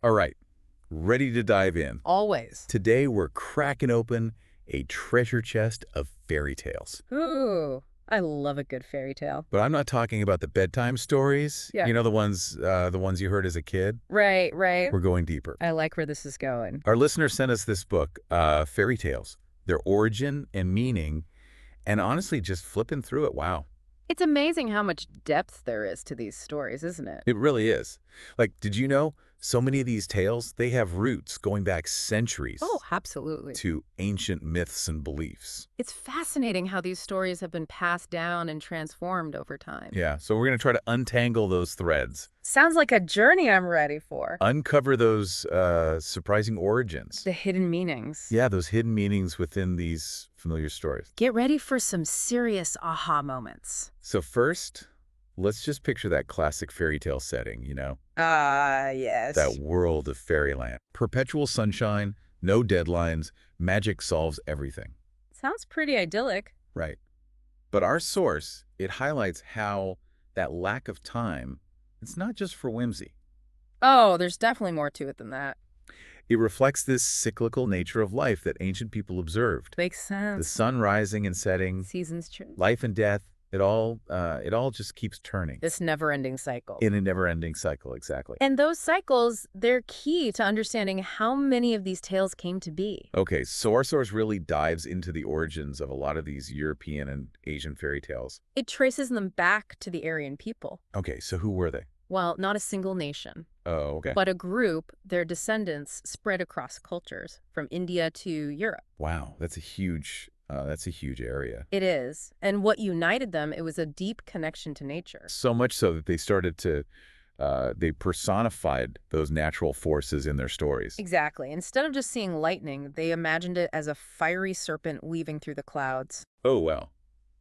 All right, ready to dive in. Always. Today we're cracking open a treasure chest of fairy tales. Ooh, I love a good fairy tale. But I'm not talking about the bedtime stories. Yeah. You know, the ones you heard as a kid. Right, right. We're going deeper. I like where this is going. Our listener sent us this book, Fairy Tales, their origin and meaning, and honestly, just flipping through it, wow. It's amazing how much depth there is to these stories, isn't it? It really is. Like, did you know so many of these tales, they have roots going back centuries Oh, absolutely. to ancient myths and beliefs. It's fascinating how these stories have been passed down and transformed over time. Yeah, so we're going to try to untangle those threads, Sounds like a journey I'm ready for. uncover those surprising origins. The hidden meanings. Yeah, those hidden meanings within these familiar stories. Get ready for some serious aha moments. So first, let's just picture that classic fairy tale setting, you know? Yes. That world of fairyland. Perpetual sunshine, no deadlines, magic solves everything. Sounds pretty idyllic. Right. But our source, it highlights how that lack of time, it's not just for whimsy. Oh, there's definitely more to it than that. It reflects this cyclical nature of life that ancient people observed. Makes The sense. sun rising and setting, Seasons change. life and death, it all just keeps turning. This never-ending cycle. In a never-ending cycle, exactly. And those cycles, they're key to understanding how many of these tales came to be. Okay, so our source really dives into the origins of a lot of these European and Asian fairy tales. It traces them back to the Aryan people. Okay, so who were they? Well, not a single nation, Oh, okay. but a group, their descendants spread across cultures, from India to Europe. Wow, that's a huge area. It is. And what united them, it was a deep connection to nature. So much so that they started to, they personified those natural forces in their stories. Exactly. Instead of just seeing lightning, they imagined it as a fiery serpent weaving through the clouds. Oh, well.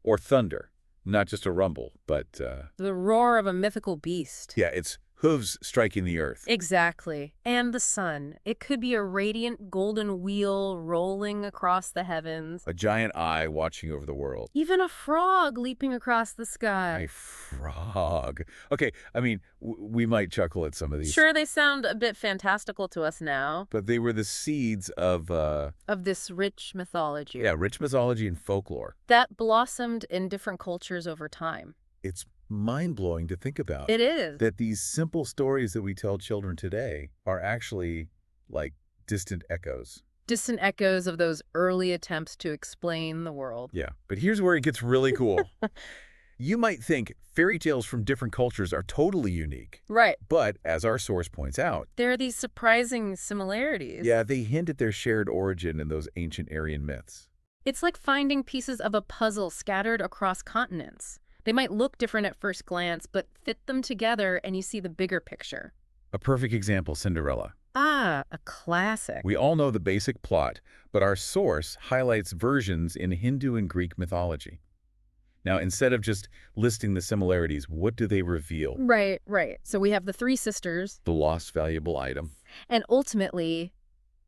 Or thunder. Not just a rumble, but, The roar of a mythical beast. yeah, it's hooves striking the earth. Exactly. And the sun. It could be a radiant golden wheel rolling across the heavens. A giant eye watching over the world. Even a frog leaping across the sky. A frog. Okay, I mean, we might chuckle at some of these. Sure, they sound a bit fantastical to us now. But they were the seeds of, Of this rich mythology. yeah, rich mythology and folklore. That blossomed in different cultures over time. It's mind-blowing to think about. It is. That these simple stories that we tell children today are actually like distant echoes. Distant echoes of those early attempts to explain the world. Yeah, but here's where it gets really cool. You might think fairy tales from different cultures are totally unique. Right. But as our source points out, There are these surprising similarities. yeah, they hint at their shared origin in those ancient Aryan myths. It's like finding pieces of a puzzle scattered across continents. They might look different at first glance, but fit them together and you see the bigger picture. A perfect example, Cinderella. Ah, a classic. We all know the basic plot, but our source highlights versions in Hindu and Greek mythology. Now, instead of just listing the similarities, what do they reveal? Right, right. So we have the three sisters, The lost valuable item. and ultimately,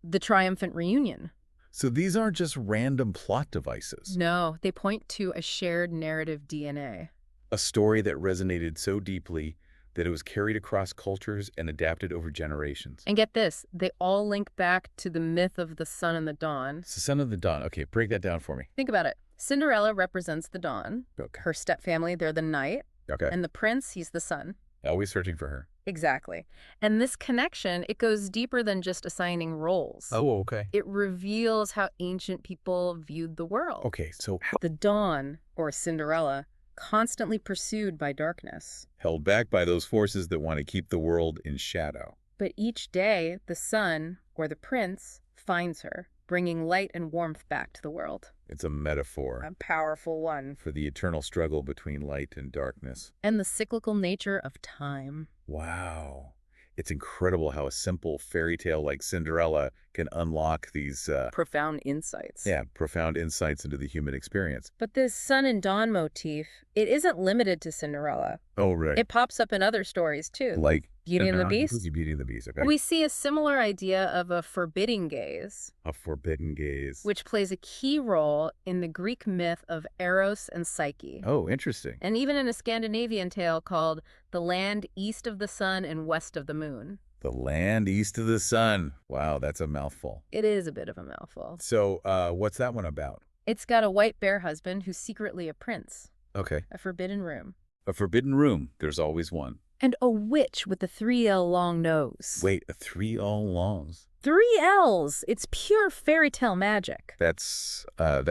the triumphant reunion. So these aren't just random plot devices. No, they point to a shared narrative DNA. A story that resonated so deeply that it was carried across cultures and adapted over generations. And get this, they all link back to the myth of the sun and the dawn. It's the Son of the Dawn. Okay, break that down for me. Think about it. Cinderella represents the dawn. Okay. Her stepfamily, they're the night. Okay. And the prince, he's the sun. Always searching for her. Exactly. And this connection, it goes deeper than just assigning roles. Oh, okay. It reveals how ancient people viewed the world. Okay, so The dawn, or Cinderella, constantly pursued by darkness. held back by those forces that want to keep the world in shadow. But each day, the sun, or the prince, finds her, bringing light and warmth back to the world. It's a metaphor A powerful one. for the eternal struggle between light and darkness. And the cyclical nature of time. Wow. It's incredible how a simple fairy tale like Cinderella can unlock these, Profound insights. profound insights into the human experience. But this sun and dawn motif, it isn't limited to Cinderella. Oh, right. It pops up in other stories, too. Like Beauty and the Beast. Beauty and the Beast, okay. We see a similar idea of a forbidding gaze, A forbidden gaze. which plays a key role in the Greek myth of Eros and Psyche, Oh, interesting. and even in a Scandinavian tale called The Land East of the Sun and West of the Moon. The land east of the sun. Wow, that's a mouthful. It is a bit of a mouthful. So, what's that one about? It's got a white bear husband who's secretly a prince, Okay. a forbidden room, A forbidden room. There's always one. and a witch with a 3L long nose. Wait, a 3 all longs. 3Ls! It's pure fairy tale magic. That's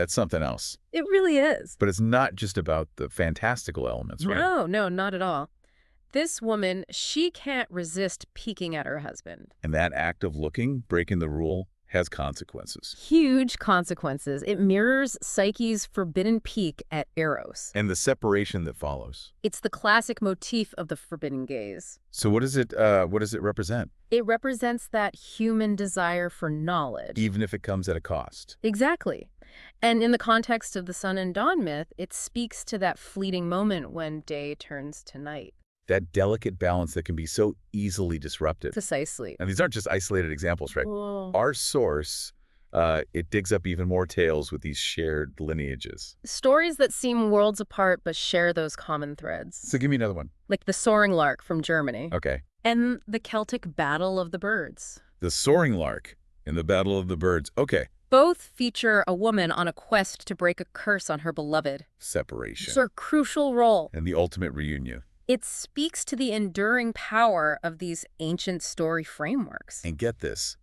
something else. It really is. But it's not just about the fantastical elements, right? No, not at all. This woman, she can't resist peeking at her husband. And that act of looking, breaking the rule, has consequences. Huge consequences. It mirrors Psyche's forbidden peek at Eros. And the separation that follows. It's the classic motif of the forbidden gaze. So what does it represent? It represents that human desire for knowledge. Even if it comes at a cost. Exactly. And in the context of the sun and dawn myth, it speaks to that fleeting moment when day turns to night. That delicate balance that can be so easily disrupted. Precisely. And these aren't just isolated examples, right? Whoa. Our source, it digs up even more tales with these shared lineages. Stories that seem worlds apart but share those common threads. So give me another one. Like the soaring lark from Germany. Okay. And the Celtic Battle of the Birds. The soaring lark in the Battle of the Birds. Okay. Both feature a woman on a quest to break a curse on her beloved. Separation. It's a crucial role. And the ultimate reunion. It speaks to the enduring power of these ancient story frameworks. And get this,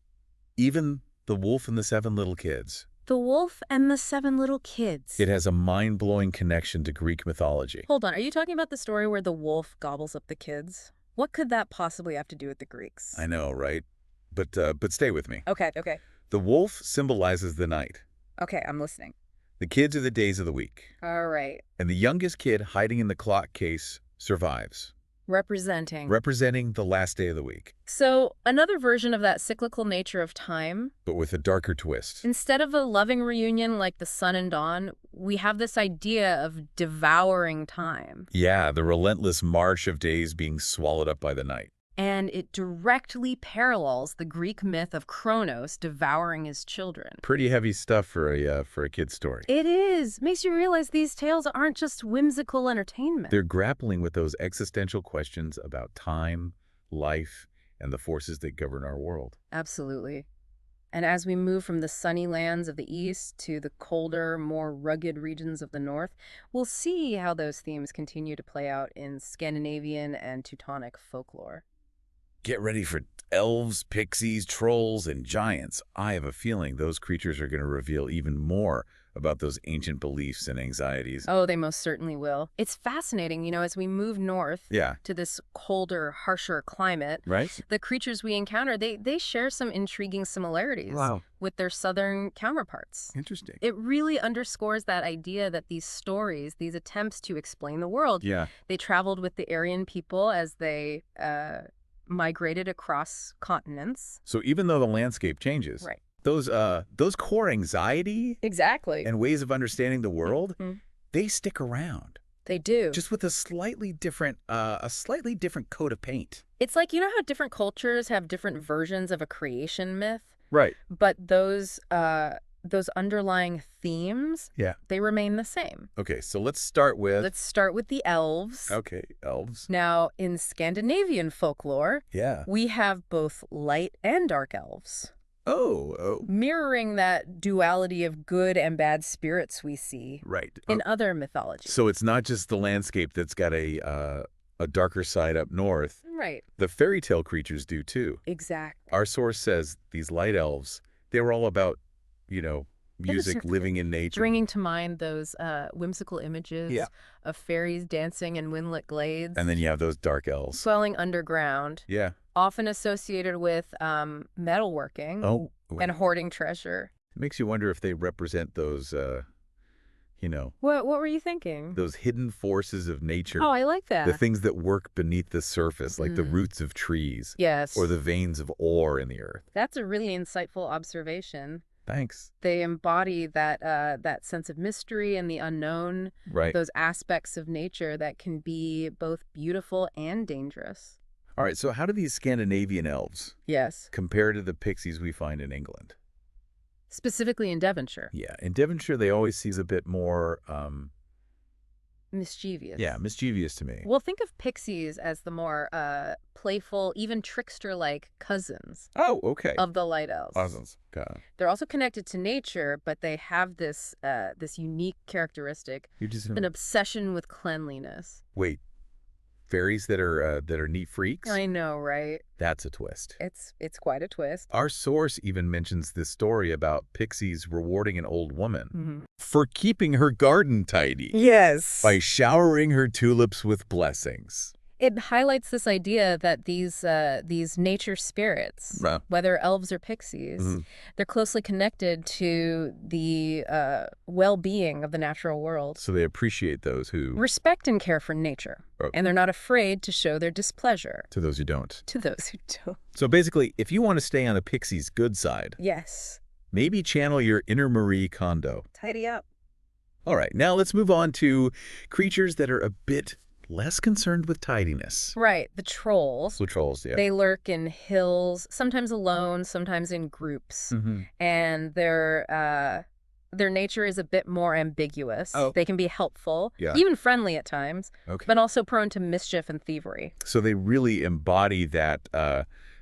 even the wolf and the 7 little kids. The Wolf and the 7 Little Kids. It has a mind-blowing connection to Greek mythology. Hold on, are you talking about the story where the wolf gobbles up the kids? What could that possibly have to do with the Greeks? I know, right? But stay with me. Okay. The wolf symbolizes the night. Okay, I'm listening. The kids are the days of the week. All right. And the youngest kid hiding in the clock case survives, Representing the last day of the week, So, another version of that cyclical nature of time. but with a darker twist. Instead of a loving reunion like the sun and dawn, we have this idea of devouring time. Yeah, the relentless march of days being swallowed up by the night. And it directly parallels the Greek myth of Kronos devouring his children. Pretty heavy stuff for a kid's story. It is. Makes you realize these tales aren't just whimsical entertainment. They're grappling with those existential questions about time, life, and the forces that govern our world. Absolutely. And as we move from the sunny lands of the east to the colder, more rugged regions of the north, we'll see how those themes continue to play out in Scandinavian and Teutonic folklore. Get ready for elves, pixies, trolls, and giants. I have a feeling those creatures are going to reveal even more about those ancient beliefs and anxieties. Oh, they most certainly will. It's fascinating, as we move north to this colder, harsher climate, Right? the creatures we encounter, they share some intriguing similarities with their southern counterparts. Interesting. It really underscores that idea that these stories, these attempts to explain the world, they traveled with the Aryan people as they migrated across continents. So even though the landscape changes, Right. those core anxiety Exactly. and ways of understanding the world, they stick around. They do. Just with a slightly different coat of paint. It's like, how different cultures have different versions of a creation myth, Right. but those underlying themes, they remain the same. Okay, so let's start with... Let's start with the elves. Okay, elves. Now, in Scandinavian folklore, we have both light and dark elves. Oh. Mirroring that duality of good and bad spirits we see in other mythologies. So it's not just the landscape that's got a darker side up north. Right. The fairy tale creatures do too. Exactly. Our source says these light elves, they were all about, music, living in nature. Bringing to mind those whimsical images of fairies dancing in windlit glades. And then you have those dark elves. Dwelling underground. Yeah. Often associated with metalworking and hoarding treasure. It makes you wonder if they represent those, What were you thinking? those hidden forces of nature. Oh, I like that. The things that work beneath the surface, like the roots of trees. Yes. Or the veins of ore in the earth. That's a really insightful observation. Thanks. They embody that sense of mystery and the unknown. Right. Those aspects of nature that can be both beautiful and dangerous. All right, so how do these Scandinavian elves compare to the pixies we find in England? Specifically in Devonshire. Yeah, in Devonshire, they always seem a bit more mischievous. Yeah, mischievous to me. Well, think of pixies as the more playful, even trickster-like cousins Oh, okay. of the light elves. Cousins. Got it. They're also connected to nature, but they have this this unique characteristic, You just an obsession with cleanliness. wait. Fairies that are neat freaks? I know, right? That's a twist. It's quite a twist. Our source even mentions this story about pixies rewarding an old woman Mm-hmm. for keeping her garden tidy Yes. by showering her tulips with blessings. It highlights this idea that these nature spirits, Right. whether elves or pixies, they're closely connected to the well-being of the natural world. So they appreciate those who... Respect and care for nature, Oh. and they're not afraid to show their displeasure To those who don't. to those who don't. So basically, if you want to stay on a pixie's good side, Yes. maybe channel your inner Marie Kondo. Tidy up. All right, now let's move on to creatures that are a bit less concerned with tidiness. Right, the trolls. The trolls, yeah. They lurk in hills, sometimes alone, sometimes in groups, and their nature is a bit more ambiguous. Oh. They can be helpful, Yeah. even friendly at times, Okay. but also prone to mischief and thievery. So they really embody that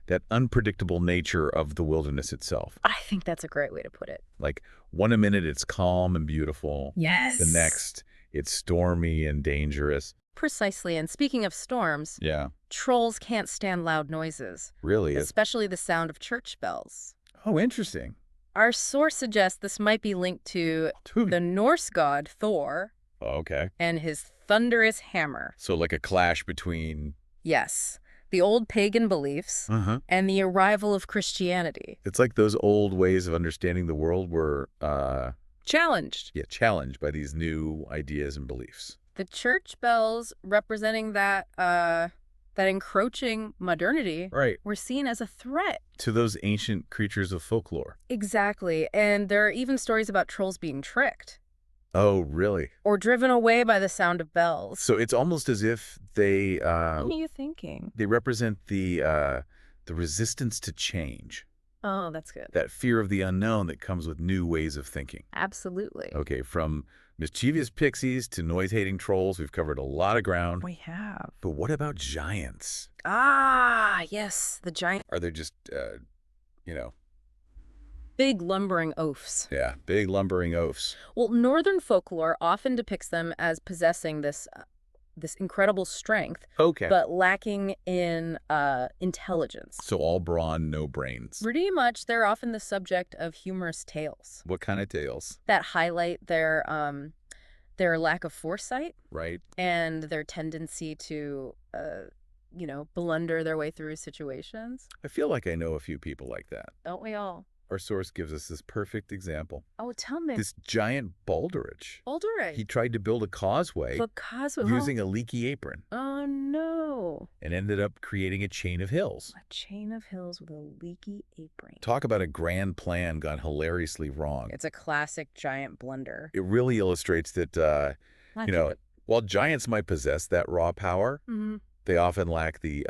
that unpredictable nature of the wilderness itself. I think that's a great way to put it. Like one minute it's calm and beautiful. Yes. The next it's stormy and dangerous. Precisely. And speaking of storms, Yeah. trolls can't stand loud noises, Really is. especially the sound of church bells. Oh, interesting. Our source suggests this might be linked to the Norse god Thor Okay. and his thunderous hammer. So like a clash between... Yes, the old pagan beliefs and the arrival of Christianity. It's like those old ways of understanding the world were Challenged. challenged by these new ideas and beliefs. The church bells representing that encroaching modernity Right. were seen as a threat. To those ancient creatures of folklore. Exactly. And there are even stories about trolls being tricked Oh, really? or driven away by the sound of bells. So it's almost as if they What are you thinking? they represent the resistance to change, Oh, that's good. that fear of the unknown that comes with new ways of thinking. Absolutely. Okay, from mischievous pixies to noise-hating trolls, we've covered a lot of ground. We have. But what about giants? Ah, yes, the giant Are they just, big lumbering oafs. big lumbering oafs? Well, northern folklore often depicts them as possessing this incredible strength, Okay. but lacking in intelligence. So all brawn, no brains. Pretty much, they're often the subject of humorous tales What kind of tales? that highlight their lack of foresight Right? and their tendency to, blunder their way through situations. I feel like I know a few people like that. Don't we all? Our source gives us this perfect example. Oh, tell me. This giant Balderich. Older. He tried to build a causeway Because using a leaky apron Oh, no. and ended up creating a chain of hills. A chain of hills with a leaky apron. Talk about a grand plan gone hilariously wrong. It's a classic giant blunder. It really illustrates that, while giants might possess that raw power, they often lack the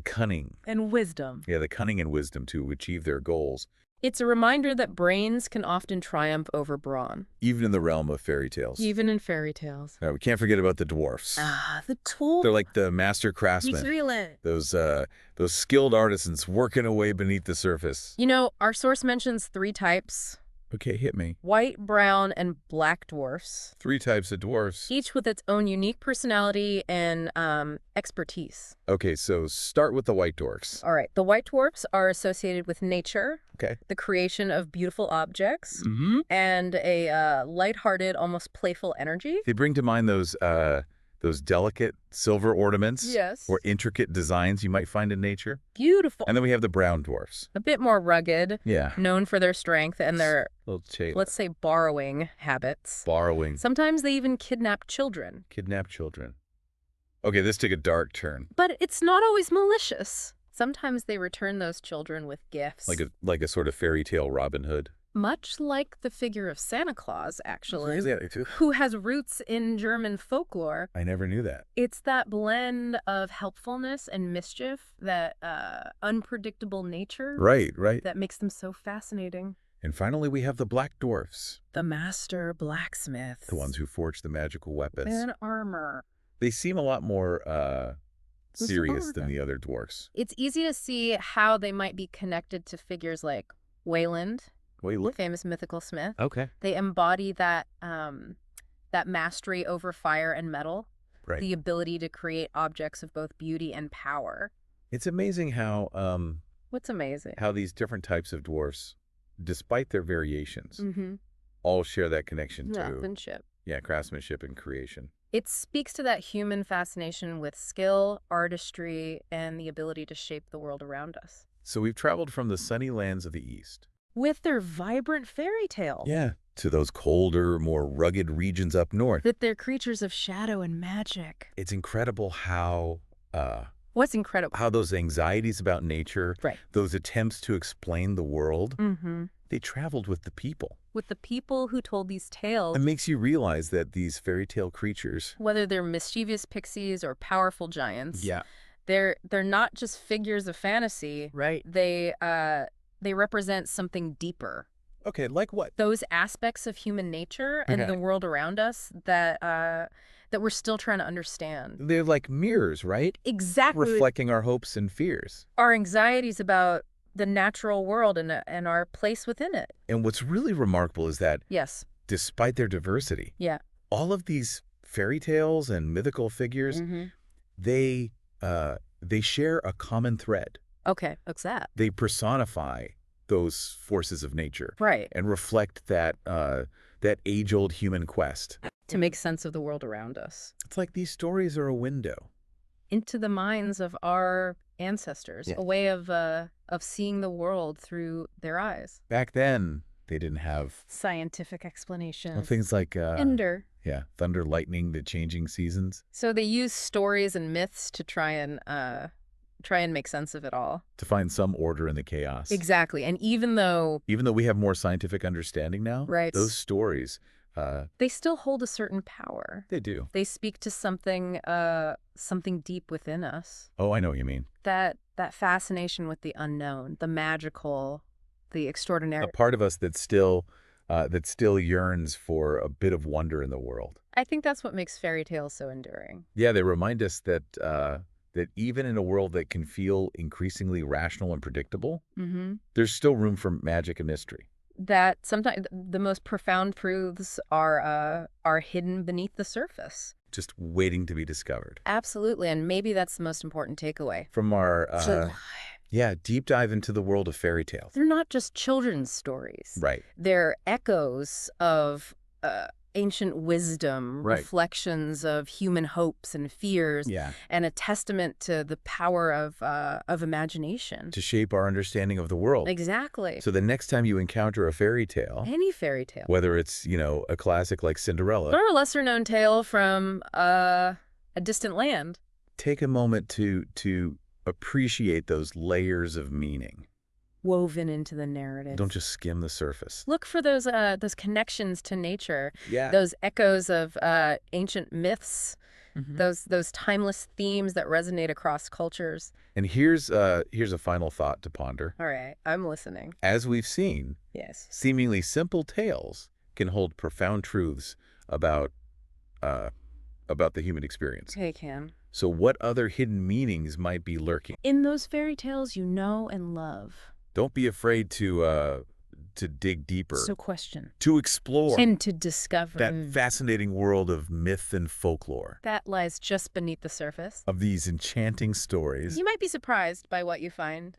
cunning. And wisdom. Yeah, the cunning and wisdom to achieve their goals, It's a reminder that brains can often triumph over brawn, even in the realm of fairy tales. even in fairy tales. We can't forget about the dwarfs. Ah, the tool. They're like the master craftsmen. Those skilled artisans working away beneath the surface. Our source mentions 3 types: Okay, hit me. white, brown, and black dwarfs, 3 types of dwarfs. each with its own unique personality and expertise. Okay, so start with the white dwarfs. All right, the white dwarfs are associated with nature, Okay. the creation of beautiful objects, Mm-hmm. and a lighthearted, almost playful energy. They bring to mind those delicate silver ornaments Yes. or intricate designs you might find in nature. Beautiful. And then we have the brown dwarfs. A bit more rugged, Yeah. known for their strength and their, Little let's say, borrowing habits. borrowing, Sometimes they even kidnap children. kidnap children. Okay, this took a dark turn. But it's not always malicious. Sometimes they return those children with gifts. Like a sort of fairy tale Robin Hood. Much like the figure of Santa Claus, actually, Yeah, who has roots in German folklore. I never knew that. It's that blend of helpfulness and mischief, that unpredictable nature Right. that makes them so fascinating. And finally, we have the black dwarfs, The master blacksmiths. the ones who forge the magical weapons. And armor. They seem a lot more Who's serious armor than then? the other dwarfs. It's easy to see how they might be connected to figures like Wayland, Wait, the look. famous mythical smith. Okay. They embody that mastery over fire and metal, Right. the ability to create objects of both beauty and power. It's amazing how What's amazing? these different types of dwarfs, despite their variations, Mm-hmm. all share that connection to Craftsmanship. craftsmanship and creation. It speaks to that human fascination with skill, artistry, and the ability to shape the world around us. So we've traveled from the sunny lands of the East. With their vibrant fairy tales. Yeah. To those colder, more rugged regions up north. That they're creatures of shadow and magic. It's incredible how What's incredible? those anxieties about nature, Right. those attempts to explain the world, Mm-hmm. they traveled with the people. With the people who told these tales, It makes you realize that these fairy tale creatures, whether they're mischievous pixies or powerful giants, yeah, they're not just figures of fantasy. right. They represent something deeper. Okay, like what? Those aspects of human nature and Okay. the world around us that we're still trying to understand. They're like mirrors, right? Exactly. Reflecting our hopes and fears. Our anxieties about the natural world and our place within it. And what's really remarkable is that Yes. despite their diversity, Yeah. all of these fairy tales and mythical figures, Mm-hmm. they share a common thread. Okay. What's that? They personify those forces of nature Right. and reflect that age-old human quest. To make sense of the world around us. It's like these stories are a window. Into the minds of our ancestors, Yeah. a way of seeing the world through their eyes. Back then, they didn't have Scientific explanations. things like Ender. thunder, lightning, the changing seasons So they use stories and myths to try and make sense of it all. to find some order in the chaos. Exactly. And even though Even though we have more scientific understanding now, Right. those stories, they still hold a certain power, they do. they speak to something deep within us. Oh, I know what you mean. That fascination with the unknown, the magical, the extraordinary. A part of us that still yearns for a bit of wonder in the world. I think that's what makes fairy tales so enduring. Yeah, they remind us that even in a world that can feel increasingly rational and predictable, Mm-hmm. there's still room for magic and mystery. That sometimes the most profound truths are hidden beneath the surface. Just waiting to be discovered. Absolutely, and maybe that's the most important takeaway. From our deep dive into the world of fairy tales. They're not just children's stories. Right. They're echoes of ancient wisdom, Right. reflections of human hopes and fears, Yeah. and a testament to the power of imagination. To shape our understanding of the world. Exactly. So the next time you encounter a fairy tale, Any fairy tale. whether it's, a classic like Cinderella, Or a lesser-known tale from a distant land. take a moment to appreciate those layers of meaning. Woven into the narrative. Don't just skim the surface. Look for those connections to nature, Yeah. those echoes of ancient myths, Mhm. those timeless themes that resonate across cultures. And here's a final thought to ponder. All right, I'm listening. As we've seen, Yes. seemingly simple tales can hold profound truths about the human experience. Hey, Cam. So what other hidden meanings might be lurking? In those fairy tales you know and love. Don't be afraid to dig deeper, So question. to explore And to discover. that fascinating world of myth and folklore, That lies just beneath the surface. of these enchanting stories. You might be surprised by what you find.